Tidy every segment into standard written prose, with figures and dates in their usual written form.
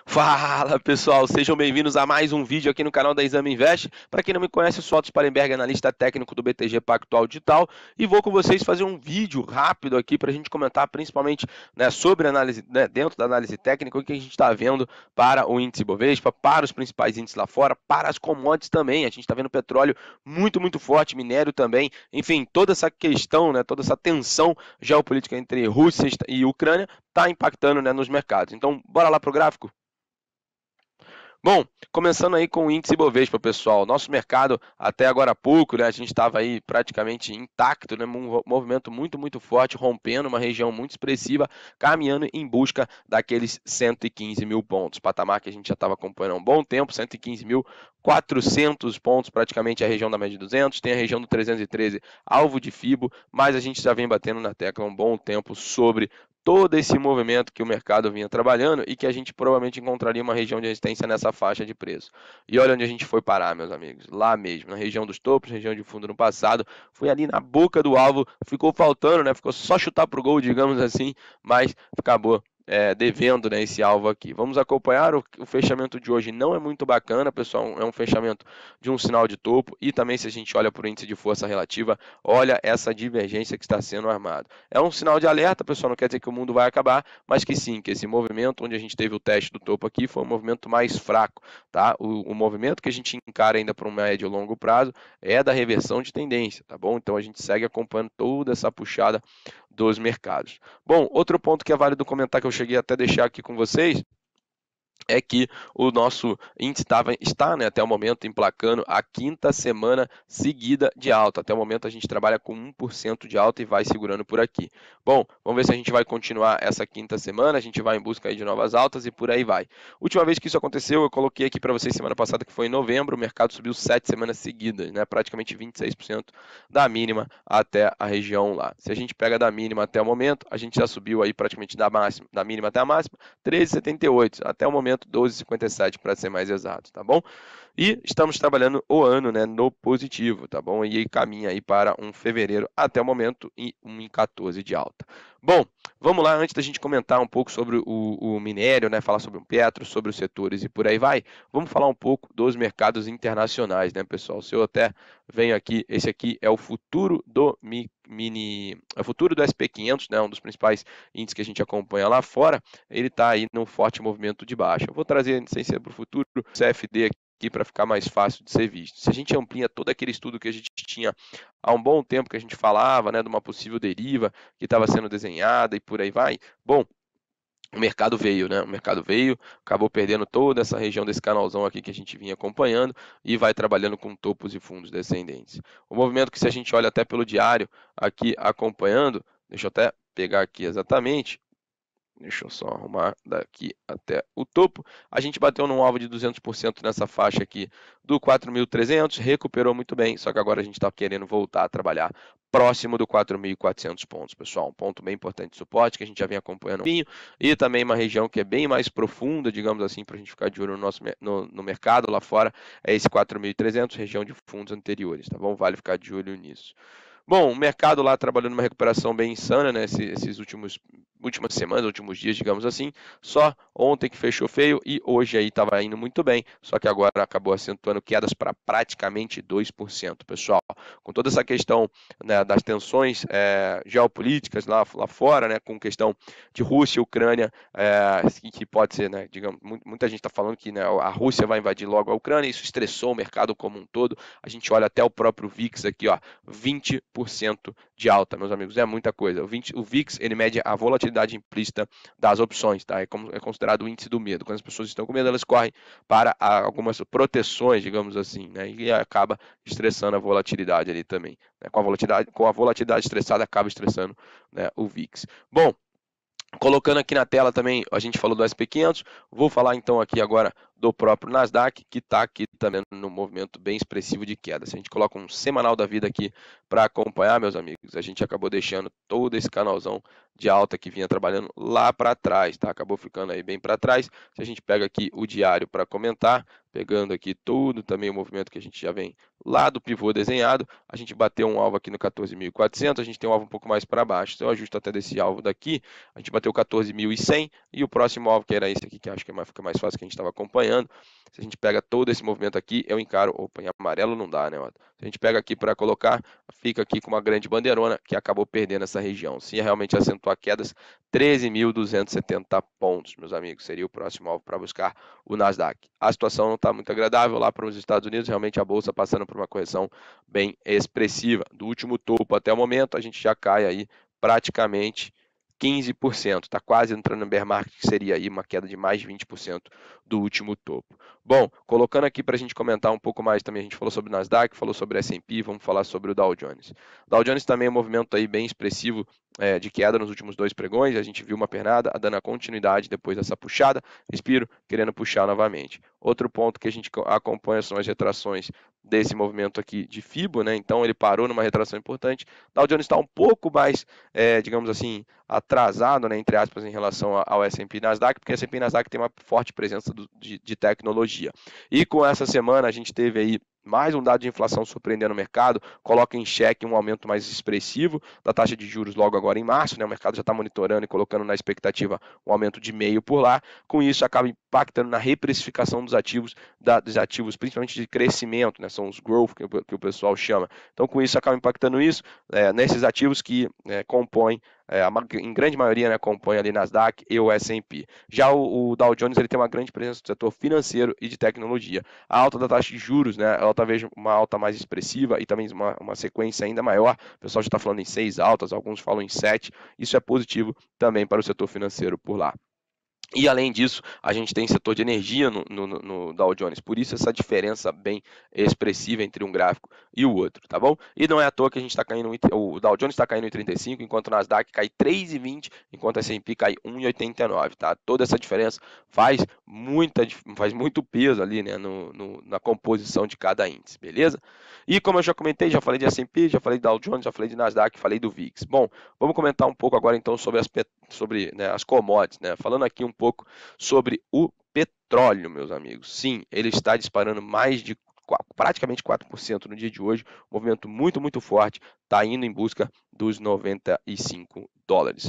Fala pessoal, sejam bem-vindos a mais um vídeo aqui no canal da Exame Invest. Para quem não me conhece, eu sou Otto Sparenberg, analista técnico do BTG Pactual Digital, e vou com vocês fazer um vídeo rápido aqui para a gente comentar principalmente, né, sobre análise, né, dentro da análise técnica, o que a gente está vendo para o índice Bovespa, para os principais índices lá fora, para as commodities também. A gente está vendo petróleo muito forte, minério também, enfim, toda essa questão, né, toda essa tensão geopolítica entre Rússia e Ucrânia está impactando, né, nos mercados. Então, bora lá para o gráfico? Bom, começando aí com o índice Bovespa, pessoal. Nosso mercado, até agora há pouco, né, a gente estava aí praticamente intacto, né, um movimento muito forte, rompendo uma região muito expressiva, caminhando em busca daqueles 115 mil pontos. Patamar que a gente já estava acompanhando há um bom tempo, 115.400 pontos, praticamente a região da média de 200, tem a região do 313, alvo de FIBO, mas a gente já vem batendo na tecla há um bom tempo sobre todo esse movimento que o mercado vinha trabalhando e que a gente provavelmente encontraria uma região de resistência nessa faixa de preço. E olha onde a gente foi parar, meus amigos, lá mesmo, na região dos topos, região de fundo no passado, foi ali na boca do alvo, ficou faltando, né? Ficou só chutar pro gol, digamos assim, mas acabou devendo, né, esse alvo aqui. Vamos acompanhar, o fechamento de hoje não é muito bacana, pessoal, é um fechamento de um sinal de topo, e também se a gente olha para o índice de força relativa, olha essa divergência que está sendo armado. É um sinal de alerta, pessoal, não quer dizer que o mundo vai acabar, mas que sim, que esse movimento, onde a gente teve o teste do topo aqui, foi um movimento mais fraco, tá? O movimento que a gente encara ainda para um médio e longo prazo é da reversão de tendência, tá bom? Então a gente segue acompanhando toda essa puxada dos mercados. Bom, outro ponto que é válido comentar, que eu cheguei até a deixar aqui com vocês, é que o nosso índice está, né, até o momento, emplacando a quinta semana seguida de alta. Até o momento a gente trabalha com 1% de alta e vai segurando por aqui. Bom, vamos ver se a gente vai continuar essa quinta semana, a gente vai em busca aí de novas altas e por aí vai. Última vez que isso aconteceu, eu coloquei aqui para vocês semana passada, que foi em novembro, o mercado subiu 7 semanas seguidas, né, praticamente 26% da mínima até a região lá. Se a gente pega da mínima até o momento, a gente já subiu aí praticamente da mínima até a máxima, 13,78, até o momento 12,57 para ser mais exato, tá bom? E estamos trabalhando o ano, né, no positivo, tá bom? E caminha aí para um fevereiro até o momento e um em 14 de alta. Bom, vamos lá, antes da gente comentar um pouco sobre o minério, né, falar sobre o petro, sobre os setores e por aí vai, vamos falar um pouco dos mercados internacionais, né, pessoal? Se eu até venho aqui, esse aqui é o futuro do é o futuro do SP500, né, um dos principais índices que a gente acompanha lá fora, ele está aí num forte movimento de baixa. Eu vou trazer, sem ser para o futuro, o CFD aqui para ficar mais fácil de ser visto. Se a gente amplia todo aquele estudo que a gente tinha há um bom tempo, que a gente falava, né, de uma possível deriva que estava sendo desenhada e por aí vai, bom, o mercado veio, né? O mercado veio, acabou perdendo toda essa região desse canalzão aqui que a gente vinha acompanhando e vai trabalhando com topos e fundos descendentes. O movimento que, se a gente olha até pelo diário aqui acompanhando, deixa eu até pegar aqui exatamente, deixa eu só arrumar daqui até o topo. A gente bateu num alvo de 200% nessa faixa aqui do 4.300, recuperou muito bem, só que agora a gente está querendo voltar a trabalhar próximo do 4.400 pontos, pessoal. Um ponto bem importante de suporte que a gente já vem acompanhando e também uma região que é bem mais profunda, digamos assim, para a gente ficar de olho no mercado lá fora, é esse 4.300, região de fundos anteriores, tá bom? Vale ficar de olho nisso. Bom, o mercado lá trabalhando uma recuperação bem insana, né? Esses últimas semanas, últimos dias, digamos assim. Só ontem que fechou feio e hoje aí estava indo muito bem, só que agora acabou acentuando quedas para praticamente 2%, pessoal. Com toda essa questão, né, das tensões geopolíticas lá fora, né, com questão de Rússia e Ucrânia, que pode ser, né, digamos, muita gente está falando que, né, a Rússia vai invadir logo a Ucrânia, isso estressou o mercado como um todo. A gente olha até o próprio VIX aqui, ó, 20% de alta, meus amigos, é muita coisa. O VIX, ele mede a volatilidade implícita das opções, tá? É considerado o índice do medo. Quando as pessoas estão com medo, elas correm para algumas proteções, digamos assim, né? E acaba estressando a volatilidade ali também, né? Com a volatilidade estressada, acaba estressando, né, o VIX. Bom, colocando aqui na tela também, a gente falou do SP500, vou falar então aqui agora do próprio Nasdaq, que está aqui também no movimento bem expressivo de queda. Se a gente coloca um semanal da vida aqui para acompanhar, meus amigos, a gente acabou deixando todo esse canalzão de alta que vinha trabalhando lá para trás, tá? Acabou ficando aí bem para trás. Se a gente pega aqui o diário para comentar, pegando aqui tudo também o movimento que a gente já vem lá do pivô desenhado, a gente bateu um alvo aqui no 14.400, a gente tem um alvo um pouco mais para baixo. Se eu ajusto até desse alvo daqui, a gente bateu 14.100 e o próximo alvo, que era esse aqui, que acho que fica mais fácil, que a gente estava acompanhando. Se a gente pega todo esse movimento aqui, eu encaro... Opa, em amarelo não dá, né? Se a gente pega aqui para colocar, fica aqui com uma grande bandeirona que acabou perdendo essa região. Se realmente acentuar quedas, 13.270 pontos, meus amigos, seria o próximo alvo para buscar o Nasdaq. A situação não está muito agradável lá para os Estados Unidos, realmente a bolsa passando por uma correção bem expressiva. Do último topo até o momento, a gente já cai aí praticamente 15%, está quase entrando no bear market, que seria aí uma queda de mais de 20% do último topo. Bom, colocando aqui para a gente comentar um pouco mais também, a gente falou sobre o Nasdaq, falou sobre o S&P, vamos falar sobre o Dow Jones. O Dow Jones também é um movimento aí bem expressivo de queda nos últimos 2 pregões, a gente viu uma pernada, dando a continuidade depois dessa puxada, respiro, querendo puxar novamente. Outro ponto que a gente acompanha são as retrações desse movimento aqui de FIBO, né? Então ele parou numa retração importante. Dow Jones está um pouco mais, digamos assim, atrasado, né, entre aspas, em relação ao S&P Nasdaq, porque o S&P Nasdaq tem uma forte presença de tecnologia. E com essa semana a gente teve aí mais um dado de inflação surpreendendo o mercado, coloca em xeque um aumento mais expressivo da taxa de juros logo agora em março, né? O mercado já está monitorando e colocando na expectativa um aumento de 0,5 por lá. Com isso, acaba impactando na reprecificação dos ativos, principalmente de crescimento, né? São os growth que o pessoal chama. Então, com isso, acaba impactando isso nesses ativos que compõem em grande maioria, né, compõe ali Nasdaq e o S&P. Já o Dow Jones ele tem uma grande presença do setor financeiro e de tecnologia. A alta da taxa de juros, né, ela talvez uma alta mais expressiva e também uma sequência ainda maior. O pessoal já está falando em 6 altas, alguns falam em 7. Isso é positivo também para o setor financeiro por lá. E além disso, a gente tem setor de energia no Dow Jones, por isso essa diferença bem expressiva entre um gráfico e o outro, tá bom? E não é à toa que a gente está caindo, o Dow Jones está caindo em 35, enquanto o Nasdaq cai 3,20, enquanto o S&P cai 1,89, tá? Toda essa diferença faz muito peso ali, né, na composição de cada índice, beleza? E como eu já comentei, já falei de S&P, já falei de Dow Jones, já falei de Nasdaq, falei do VIX. Bom, vamos comentar um pouco agora então sobre as commodities, né? Falando aqui um pouco sobre o petróleo, meus amigos. Sim, ele está disparando praticamente 4% no dia de hoje, um movimento muito forte, está indo em busca dos $95.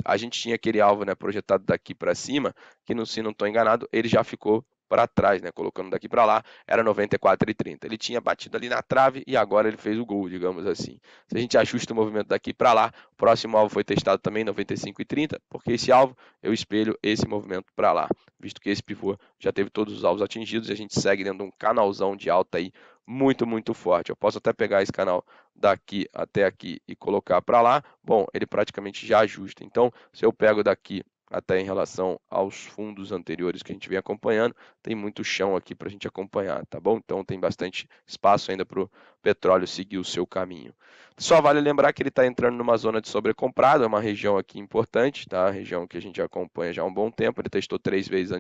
A gente tinha aquele alvo, né, projetado daqui para cima, que se não estou enganado, ele já ficou para trás, né, colocando daqui para lá, era 94,30. Ele tinha batido ali na trave e agora ele fez o gol, digamos assim. Se a gente ajusta o movimento daqui para lá, o próximo alvo foi testado também 95,30, porque esse alvo eu espelho esse movimento para lá, visto que esse pivô já teve todos os alvos atingidos e a gente segue dentro de um canalzão de alta aí muito forte. Eu posso até pegar esse canal daqui até aqui e colocar para lá. Bom, ele praticamente já ajusta. Então, se eu pego daqui até em relação aos fundos anteriores que a gente vem acompanhando, tem muito chão aqui para a gente acompanhar, tá bom? Então tem bastante espaço ainda para o petróleo seguir o seu caminho. Só vale lembrar que ele está entrando numa zona de sobrecomprado, é uma região aqui importante, tá? A região que a gente acompanha já há um bom tempo, ele testou 3 vezes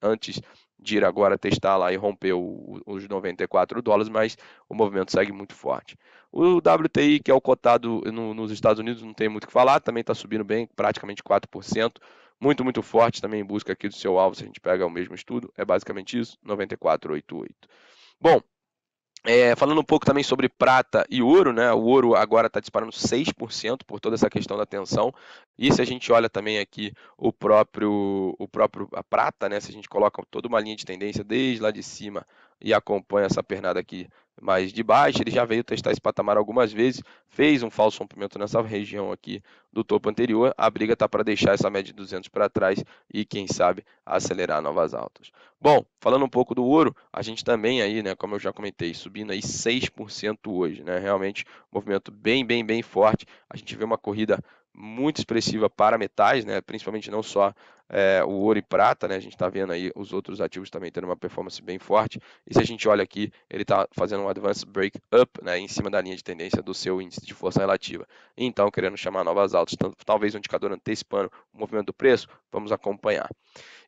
antes de ir agora testar lá e rompeu os $94, mas o movimento segue muito forte. O WTI, que é o cotado nos Estados Unidos, não tem muito o que falar, também está subindo bem, praticamente 4%. Muito forte também em busca aqui do seu alvo, se a gente pega o mesmo estudo, é basicamente isso, 94,88. Bom, falando um pouco também sobre prata e ouro, né? O ouro agora está disparando 6% por toda essa questão da tensão. E se a gente olha também aqui a prata, né? Se a gente coloca toda uma linha de tendência desde lá de cima e acompanha essa pernada aqui mais de baixo, ele já veio testar esse patamar algumas vezes, fez um falso rompimento nessa região aqui do topo anterior. A briga está para deixar essa média de 200 para trás e, quem sabe, acelerar novas altas. Bom, falando um pouco do ouro, a gente também aí, né, como eu já comentei, subindo aí 6% hoje, né? Realmente um movimento bem forte. A gente vê uma corrida muito expressiva para metais, né? Principalmente não só o ouro e prata, né? A gente está vendo aí os outros ativos também tendo uma performance bem forte. E se a gente olha aqui, ele está fazendo um advanced break up, né, em cima da linha de tendência do seu índice de força relativa. Então, querendo chamar novas altas, talvez um indicador antecipando o movimento do preço, vamos acompanhar.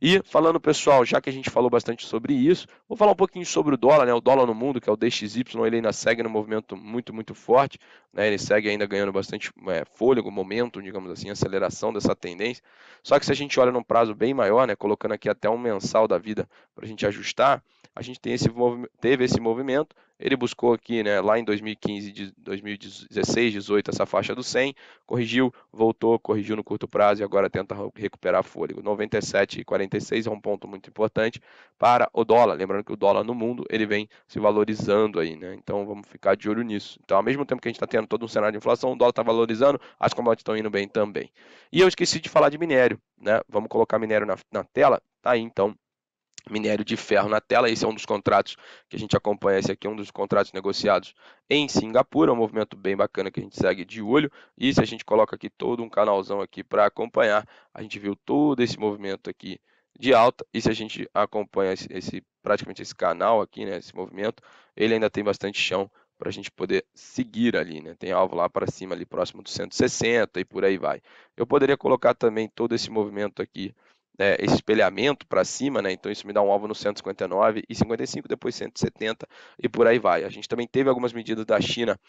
E falando, pessoal, já que a gente falou bastante sobre isso, vou falar um pouquinho sobre o dólar, né? O dólar no mundo, que é o DXY, ele ainda segue no movimento muito forte, né? Ele segue ainda ganhando bastante fôlego, momento, digamos assim, aceleração dessa tendência. Só que se a gente olha num prazo bem maior, né? Colocando aqui até um mensal da vida para a gente ajustar, a gente teve esse movimento. Ele buscou aqui, né, lá em 2015, 2016, 18, essa faixa do 100, corrigiu, voltou, corrigiu no curto prazo e agora tenta recuperar fôlego. 97,46 é um ponto muito importante para o dólar. Lembrando que o dólar no mundo ele vem se valorizando aí, né? Então vamos ficar de olho nisso. Então, ao mesmo tempo que a gente está tendo todo um cenário de inflação, o dólar está valorizando, as commodities estão indo bem também. E eu esqueci de falar de minério, né? Vamos colocar minério na tela. Tá aí, então. Minério de ferro na tela, esse é um dos contratos que a gente acompanha, esse aqui é um dos contratos negociados em Singapura, um movimento bem bacana que a gente segue de olho, e se a gente coloca aqui todo um canalzão aqui para acompanhar, a gente viu todo esse movimento aqui de alta, e se a gente acompanha praticamente esse canal aqui, né, esse movimento, ele ainda tem bastante chão para a gente poder seguir ali, né, tem alvo lá para cima, ali próximo dos 160 e por aí vai. Eu poderia colocar também todo esse movimento aqui, esse espelhamento para cima, né? Então isso me dá um alvo no 159 e 55, depois 170 e por aí vai. A gente também teve algumas medidas da China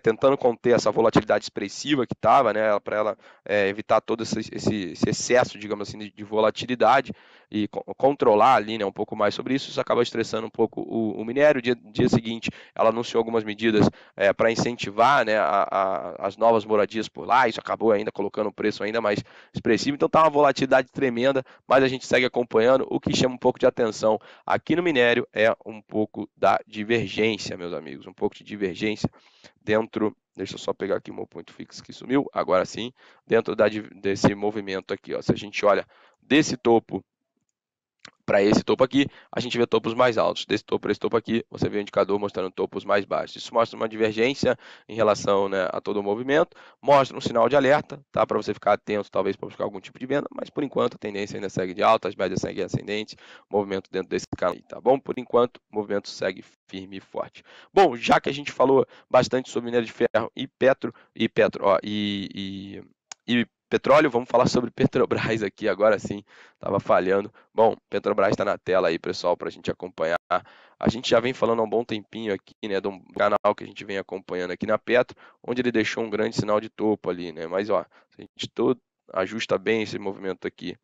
tentando conter essa volatilidade expressiva que estava, né? Para ela evitar todo esse excesso, digamos assim, de volatilidade e controlar ali, né, um pouco mais sobre isso. Isso acaba estressando um pouco o minério. Dia seguinte, ela anunciou algumas medidas para incentivar, né, as novas moradias por lá. Isso acabou ainda colocando o preço ainda mais expressivo. Então tá uma volatilidade tremenda, mas a gente segue acompanhando. O que chama um pouco de atenção aqui no minério é um pouco da divergência, meus amigos, um pouco de divergência dentro, deixa eu só pegar aqui o meu ponto fixo que sumiu, agora sim, dentro desse movimento aqui, ó. Se a gente olha desse topo para esse topo aqui, a gente vê topos mais altos. Desse topo para esse topo aqui, você vê o indicador mostrando topos mais baixos. Isso mostra uma divergência em relação, né, a todo o movimento, mostra um sinal de alerta, tá? Para você ficar atento, talvez para buscar algum tipo de venda, mas por enquanto a tendência ainda segue de alta, as médias seguem ascendentes, movimento dentro desse canal, tá bom? Por enquanto, o movimento segue firme e forte. Bom, já que a gente falou bastante sobre minério de ferro e petróleo, vamos falar sobre Petrobras aqui, agora sim, estava falhando. Bom, Petrobras está na tela aí, pessoal, para a gente acompanhar. A gente já vem falando há um bom tempinho aqui, né, de um canal que a gente vem acompanhando aqui na Petro, onde ele deixou um grande sinal de topo ali, né, mas ó, se a gente ajusta bem esse movimento aqui,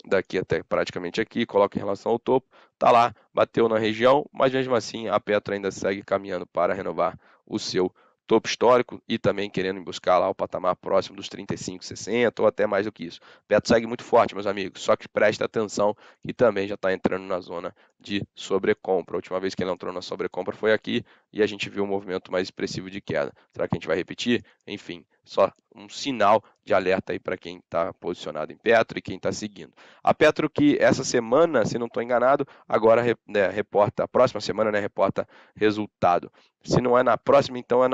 daqui até praticamente aqui, coloca em relação ao topo, tá lá, bateu na região, mas mesmo assim a Petro ainda segue caminhando para renovar o seu topo histórico e também querendo buscar lá o patamar próximo dos 35,60 ou até mais do que isso. Petro segue muito forte, meus amigos, só que presta atenção que também já está entrando na zona de sobrecompra. A última vez que ele entrou na sobrecompra foi aqui e a gente viu um movimento mais expressivo de queda. Será que a gente vai repetir? Enfim, só um sinal de alerta aí para quem está posicionado em Petro e quem está seguindo. A Petro que essa semana, se não estou enganado, agora reporta, a próxima semana, né, reporta resultado. Se não é na próxima, então é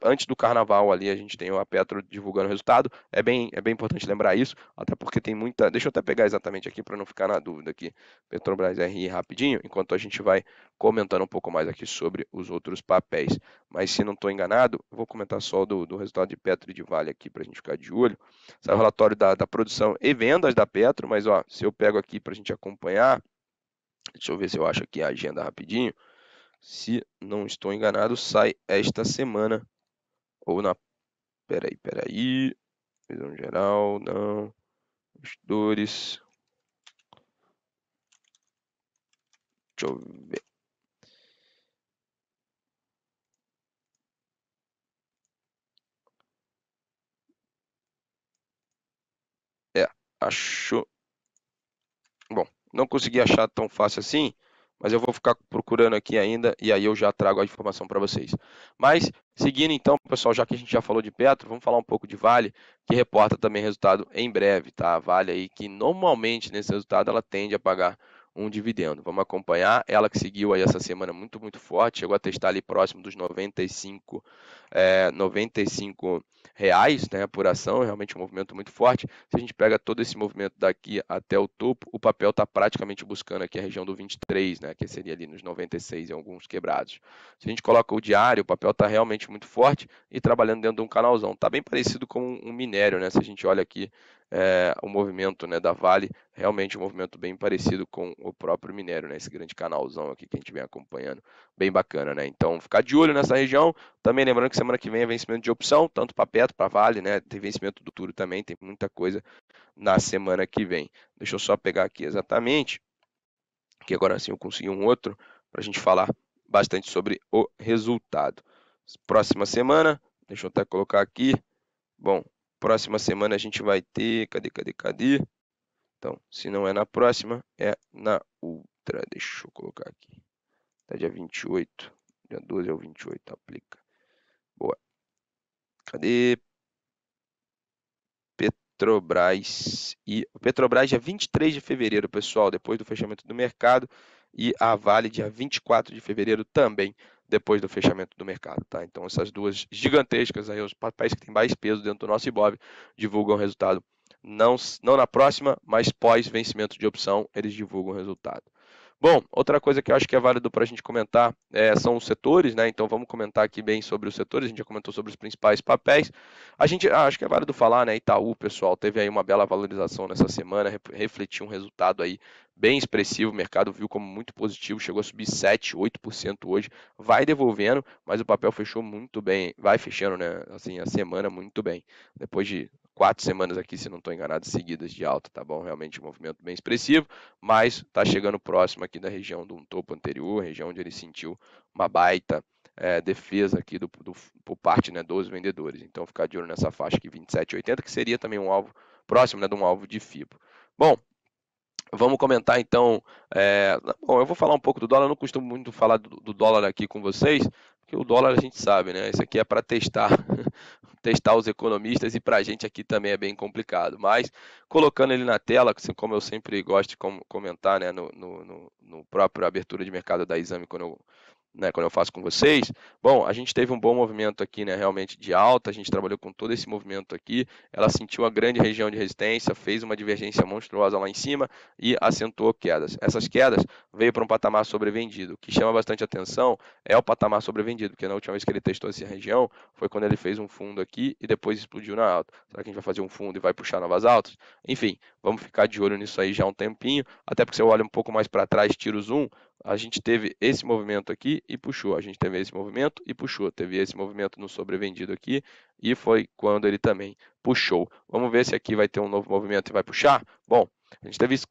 antes do carnaval ali, a gente tem a Petro divulgando o resultado. É bem importante lembrar isso, até porque tem muita... Deixa eu até pegar exatamente aqui para não ficar na dúvida aqui. Petrobras RI rapidinho, enquanto a gente vai comentando um pouco mais aqui sobre os outros papéis. Mas se não estou enganado, vou comentar só do resultado de Petro e de Vale aqui para a gente ficar de olho. Sai o relatório da produção e vendas da Petro, mas ó, se eu pego aqui para a gente acompanhar, deixa eu ver se eu acho aqui a agenda rapidinho. Se não estou enganado, sai esta semana. Ou na... Peraí. Visão geral, não. Investidores. Deixa eu ver. Acho... Bom, não consegui achar tão fácil assim, mas eu vou ficar procurando aqui ainda e aí eu já trago a informação para vocês. Mas, seguindo então, pessoal, já que a gente já falou de Petro, vamos falar um pouco de Vale, que reporta também resultado em breve, tá? A Vale aí que normalmente nesse resultado ela tende a pagar um dividendo. Vamos acompanhar. Ela que seguiu aí essa semana muito, muito forte, chegou a testar ali próximo dos 95 reais, né, por ação, realmente um movimento muito forte. Se a gente pega todo esse movimento daqui até o topo, o papel está praticamente buscando aqui a região do 23, né, que seria ali nos 96 e alguns quebrados. Se a gente coloca o diário, o papel está realmente muito forte e trabalhando dentro de um canalzão. Está bem parecido com um minério, né? Se a gente olha aqui o movimento, né, da Vale, realmente um movimento bem parecido com o próprio minério, né? Esse grande canalzão aqui que a gente vem acompanhando, bem bacana, né? Então, ficar de olho nessa região. Também lembrando que semana que vem é vencimento de opção, tanto para Petro, para Vale, né? Tem vencimento do Turo também, tem muita coisa na semana que vem. Deixa eu só pegar aqui exatamente, que agora sim eu consegui um outro para a gente falar bastante sobre o resultado. Próxima semana, deixa eu até colocar aqui. Bom, próxima semana a gente vai ter. Cadê? Então, se não é na próxima, é na outra. Deixa eu colocar aqui. Tá dia 28. Dia 12 ao 28, aplica. Boa. Cadê? Petrobras. E o Petrobras dia 23 de fevereiro, pessoal, depois do fechamento do mercado. E a Vale dia 24 de fevereiro também, depois do fechamento do mercado, tá? Então essas duas gigantescas aí, os papéis que têm mais peso dentro do nosso Ibov, divulgam o resultado não na próxima, mas pós vencimento de opção, eles divulgam o resultado. Bom, outra coisa que eu acho que é válido para a gente comentar são os setores, né? Então vamos comentar aqui bem sobre os setores. A gente já comentou sobre os principais papéis. A gente acho que é válido falar, né? Itaú, pessoal, teve aí uma bela valorização nessa semana, refletiu um resultado aí bem expressivo. O mercado viu como muito positivo, chegou a subir 7, 8% hoje. Vai devolvendo, mas o papel fechou muito bem, vai fechando, né? Assim, a semana muito bem. Depois de 4 semanas aqui, se não estou enganado, seguidas de alta, tá bom? Realmente um movimento bem expressivo, mas está chegando próximo aqui da região de um topo anterior, região onde ele sentiu uma baita defesa aqui por parte, né, dos vendedores. Então, ficar de olho nessa faixa aqui, 27,80, que seria também um alvo próximo, né, de um alvo de FIBO. Bom, vamos comentar então. Bom, eu vou falar um pouco do dólar. Eu não costumo muito falar do dólar aqui com vocês, porque o dólar a gente sabe, né? Isso aqui é para testar, testar os economistas e para a gente aqui também é bem complicado. Mas colocando ele na tela, assim, como eu sempre gosto de comentar, né, no próprio abertura de mercado da Exame, quando eu faço com vocês, bom, a gente teve um bom movimento aqui, né, realmente de alta, a gente trabalhou com todo esse movimento aqui, ela sentiu a grande região de resistência, fez uma divergência monstruosa lá em cima e acentuou quedas. Essas quedas veio para um patamar sobrevendido. O que chama bastante atenção é o patamar sobrevendido, porque na última vez que ele testou essa região foi quando ele fez um fundo aqui e depois explodiu na alta. Será que a gente vai fazer um fundo e vai puxar novas altas? Enfim, vamos ficar de olho nisso aí já há um tempinho, até porque se eu olho um pouco mais para trás, tiro o zoom, a gente teve esse movimento aqui e puxou, a gente teve esse movimento e puxou, teve esse movimento no sobrevendido aqui e foi quando ele também puxou. Vamos ver se aqui vai ter um novo movimento e vai puxar? Bom, a gente teve isso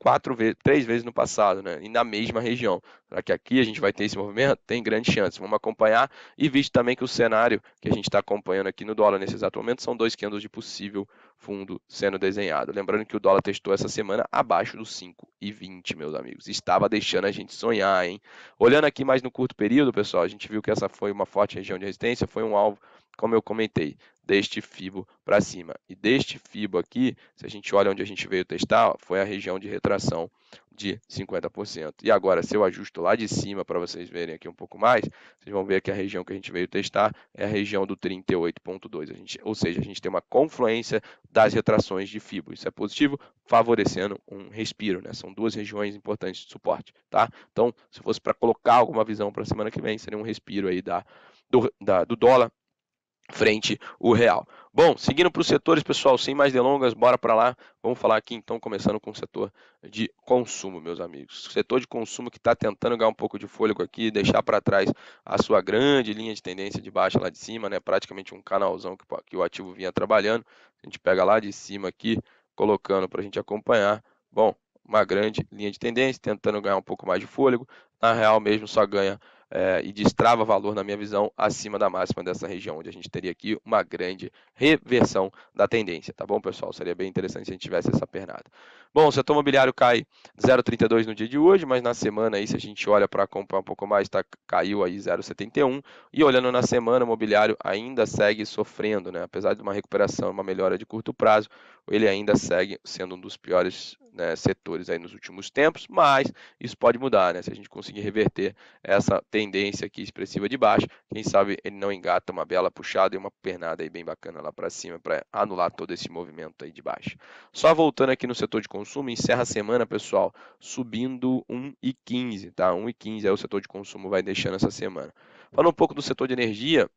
3 vezes no passado, né? E na mesma região. Será que aqui a gente vai ter esse movimento? Tem grande chance. Vamos acompanhar e visto também que o cenário que a gente está acompanhando aqui no dólar nesse exato momento são 2 candles de possível fundo sendo desenhado. Lembrando que o dólar testou essa semana abaixo dos 5,20, meus amigos. Estava deixando a gente sonhar, hein? Olhando aqui mais no curto período, pessoal, a gente viu que essa foi uma forte região de resistência, foi um alvo, como eu comentei, deste FIBO para cima. E deste FIBO aqui, se a gente olha onde a gente veio testar, foi a região de retração de 50%. E agora, se eu ajusto lá de cima para vocês verem aqui um pouco mais, vocês vão ver que a região que a gente veio testar é a região do 38,2. Ou seja, a gente tem uma confluência das retrações de FIBO. Isso é positivo, favorecendo um respiro, né? São 2 regiões importantes de suporte, tá? Então, se fosse para colocar alguma visão para a semana que vem, seria um respiro aí do dólar frente o real. Bom, seguindo para os setores, pessoal, sem mais delongas, bora para lá. Vamos falar aqui então, começando com o setor de consumo, meus amigos. O setor de consumo que está tentando ganhar um pouco de fôlego aqui, deixar para trás a sua grande linha de tendência de baixa lá de cima, né? Praticamente um canalzão que o ativo vinha trabalhando. A gente pega lá de cima aqui, colocando para a gente acompanhar. Bom, uma grande linha de tendência, tentando ganhar um pouco mais de fôlego. Na real mesmo só ganha e destrava valor, na minha visão, acima da máxima dessa região, onde a gente teria aqui uma grande reversão da tendência, tá bom, pessoal? Seria bem interessante se a gente tivesse essa pernada. Bom, o setor imobiliário cai 0,32 no dia de hoje, mas na semana aí, se a gente olha para acompanhar um pouco mais, caiu aí 0,71, e olhando na semana, o imobiliário ainda segue sofrendo, né? Apesar de uma recuperação, uma melhora de curto prazo, ele ainda segue sendo um dos piores né, setores aí nos últimos tempos, mas isso pode mudar, né? Se a gente conseguir reverter essa tendência aqui expressiva de baixa, quem sabe ele não engata uma bela puxada e uma pernada aí bem bacana lá para cima para anular todo esse movimento aí de baixa. Só voltando aqui no setor de consumo, encerra a semana, pessoal, subindo 1,15, tá? 1,15 aí o setor de consumo vai deixando essa semana. Falando um pouco do setor de energia,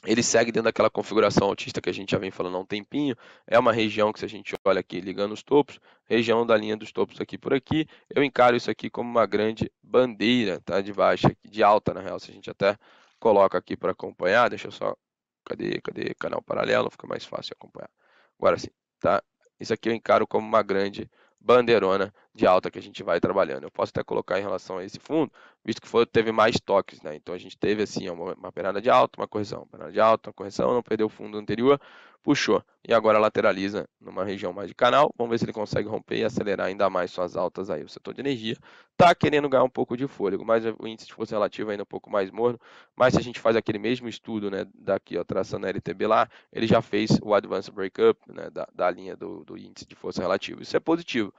ele segue dentro daquela configuração altista que a gente já vem falando há um tempinho. É uma região que, se a gente olha aqui ligando os topos, região da linha dos topos aqui por aqui, eu encaro isso aqui como uma grande bandeira, tá? De baixa, de alta na real. Se a gente até coloca aqui para acompanhar, deixa eu só, cadê canal paralelo, fica mais fácil acompanhar. Agora sim, tá? Isso aqui eu encaro como uma grande bandeirona de alta que a gente vai trabalhando. Eu posso até colocar em relação a esse fundo, visto que teve mais toques, né? Então a gente teve assim uma pernada de alta, uma correção, uma pernada de alta, uma correção, não perdeu o fundo anterior, puxou e agora lateraliza numa região mais de canal. Vamos ver se ele consegue romper e acelerar ainda mais suas altas aí. O setor de energia está querendo ganhar um pouco de fôlego, mas o índice de força relativa ainda um pouco mais morno. Mas se a gente faz aquele mesmo estudo, né, daqui, ó, traçando a LTB lá, ele já fez o Advanced Breakup, né, da linha do índice de força relativa. Isso é positivo.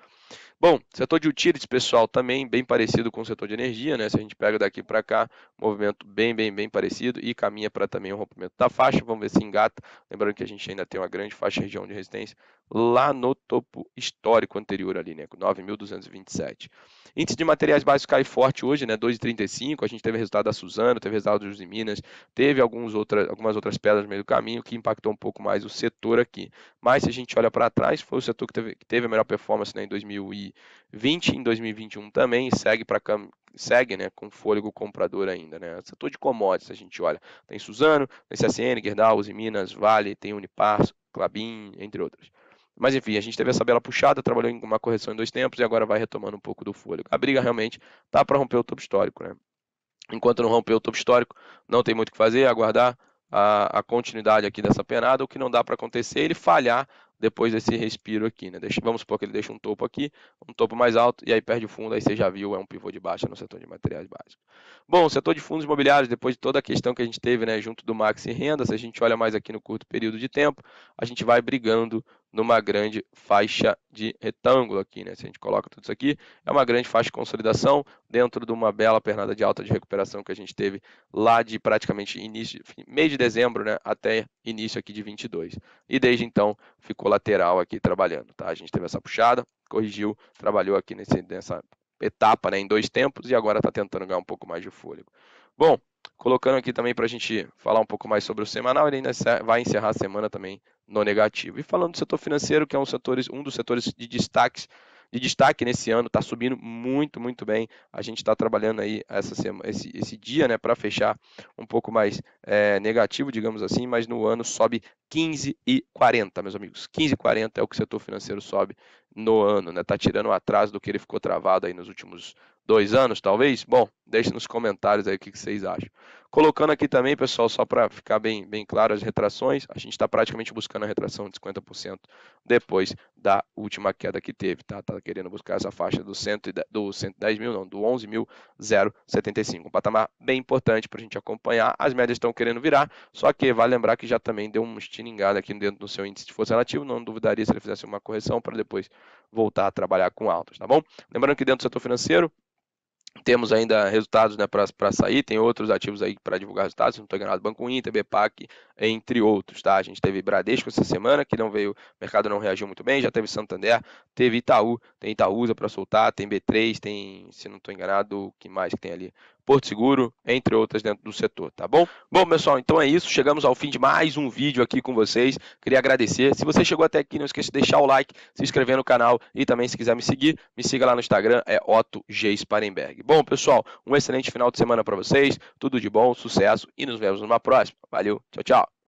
Bom, setor de utilities, pessoal, também bem parecido com o setor de energia, né? Se a gente pega daqui para cá, movimento bem parecido e caminha para também o rompimento da faixa. Vamos ver se engata. Lembrando que a gente ainda tem uma grande faixa de região de resistência lá no topo histórico anterior ali, né? Com 9.227. Índice de materiais básicos cai forte hoje, né? 2,35. A gente teve resultado da Suzano, teve resultado dos Uzi Minas, teve algumas outras pedras no meio do caminho que impactou um pouco mais o setor aqui. Mas se a gente olha para trás, foi o setor que teve a melhor performance, né, em 2020, em 2021 também, segue, né, com fôlego comprador ainda, né? Setor de commodities, a gente olha, tem Suzano, tem CSN, Gerdau, Uzi Minas, Vale, tem Unipar, Klabin, entre outros. Mas enfim, a gente teve essa bela puxada, trabalhou em uma correção em 2 tempos e agora vai retomando um pouco do fôlego. A briga realmente tá para romper o topo histórico, né? Enquanto não romper o topo histórico, não tem muito o que fazer, aguardar a continuidade aqui dessa penada. O que não dá para acontecer é ele falhar depois desse respiro aqui, né? Vamos supor que ele deixa um topo aqui, um topo mais alto, e aí perde o fundo, aí você já viu, é um pivô de baixa no setor de materiais básicos. Bom, o setor de fundos imobiliários, depois de toda a questão que a gente teve, né, junto do Maxi Renda, se a gente olha mais aqui no curto período de tempo, a gente vai brigando numa grande faixa de retângulo aqui, né? Se a gente coloca tudo isso aqui, é uma grande faixa de consolidação dentro de uma bela pernada de alta de recuperação que a gente teve lá de praticamente meio de dezembro, né, até início aqui de 22. E desde então ficou lateral aqui trabalhando, tá? A gente teve essa puxada, corrigiu, trabalhou aqui nessa etapa, né, em 2 tempos e agora está tentando ganhar um pouco mais de fôlego. Bom, colocando aqui também para a gente falar um pouco mais sobre o semanal, ele ainda vai encerrar a semana também no negativo. E falando do setor financeiro, que é um dos setores de destaque nesse ano, está subindo muito bem. A gente está trabalhando aí esse dia, né, para fechar um pouco mais negativo, digamos assim, mas no ano sobe 15,40, meus amigos. 15,40 é o que o setor financeiro sobe no ano, né? Tá tirando um atraso do que ele ficou travado aí nos últimos 2 anos, talvez? Bom, deixe nos comentários aí o que vocês acham. Colocando aqui também, pessoal, só para ficar bem claro as retrações, a gente está praticamente buscando a retração de 50% depois da última queda que teve, tá? Tá querendo buscar essa faixa do 110 mil, não, do 11.075. Um patamar bem importante para a gente acompanhar. As médias estão querendo virar, só que vale lembrar que já também deu uma estilingada aqui dentro do seu índice de força relativa, não duvidaria se ele fizesse uma correção para depois voltar a trabalhar com altas, tá bom? Lembrando que dentro do setor financeiro, temos ainda resultados, né, para sair, tem outros ativos aí para divulgar resultados, se não estou enganado, Banco Inter, BPAC, entre outros, tá? A gente teve Bradesco essa semana, que não veio, o mercado não reagiu muito bem, já teve Santander, teve Itaú, tem Itaúsa para soltar, tem B3, tem, se não estou enganado, o que mais que tem ali? Porto Seguro, entre outras dentro do setor, tá bom? Bom, pessoal, então é isso, chegamos ao fim de mais um vídeo aqui com vocês, queria agradecer, se você chegou até aqui, não esqueça de deixar o like, se inscrever no canal e também se quiser me seguir, me siga lá no Instagram, é Otto G. Sparenberg. Bom, pessoal, um excelente final de semana para vocês, tudo de bom, sucesso e nos vemos numa próxima. Valeu, tchau, tchau.